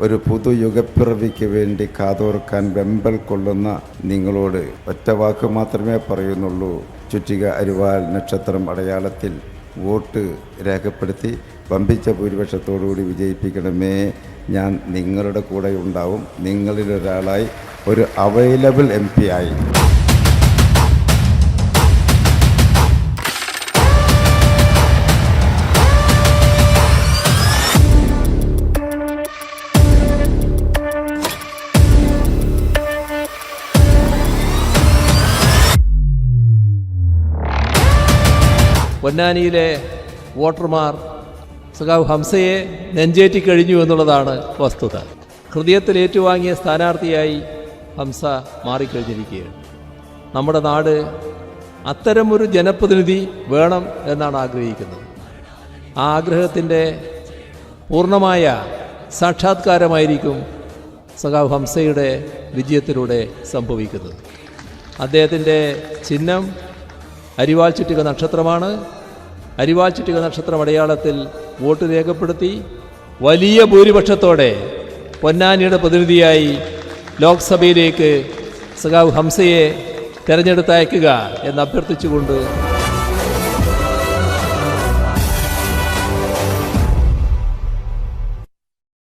ഒരു പുതുയുഗപ്പിറവിക്ക് വേണ്ടി കാതോർക്കാൻ വെമ്പൽ കൊള്ളുന്ന നിങ്ങളോട് ഒറ്റ വാക്ക് മാത്രമേ പറയുന്നുള്ളൂ. ചുറ്റിക അരിവാൾ നക്ഷത്രം അടയാളത്തിൽ വോട്ട് രേഖപ്പെടുത്തി വമ്പിച്ച ഭൂരിപക്ഷത്തോടുകൂടി വിജയിപ്പിക്കണമേ. ഞാൻ നിങ്ങളുടെ കൂടെ ഉണ്ടാവും. നിങ്ങളിലൊരാളായി, ഒരു അവൈലബിൾ MP ആയി. പൊന്നാനിയിലെ വോട്ടർമാർ സഖാവ് ഹംസയെ നെഞ്ചേറ്റി കഴിഞ്ഞു എന്നുള്ളതാണ് വസ്തുത. ഹൃദയത്തിൽ ഏറ്റുവാങ്ങിയ സ്ഥാനാർത്ഥിയായി ഹംസ മാറിക്കഴിഞ്ഞിരിക്കുകയാണ്. നമ്മുടെ നാട് അത്തരമൊരു ജനപ്രതിനിധി വേണം എന്നാണ് ആഗ്രഹിക്കുന്നത്. ആ ആഗ്രഹത്തിൻ്റെ പൂർണ്ണമായ സാക്ഷാത്കാരമായിരിക്കും സഖാവ് ഹംസയുടെ വിജയത്തിലൂടെ സംഭവിക്കുന്നത്. അദ്ദേഹത്തിൻ്റെ ചിഹ്നം അരിവാൾ ചുറ്റിക നക്ഷത്രമാണ്. അരിവാൾ ചുറ്റിക നക്ഷത്രം അടയാളത്തിൽ വോട്ട് രേഖപ്പെടുത്തി വലിയ ഭൂരിപക്ഷത്തോടെ പൊന്നാനിയുടെ പ്രതിനിധിയായി ലോക്സഭയിലേക്ക് സഖാവ് ഹംസയെ തെരഞ്ഞെടുത്തയക്കുക എന്ന് അഭ്യർത്ഥിച്ചുകൊണ്ട്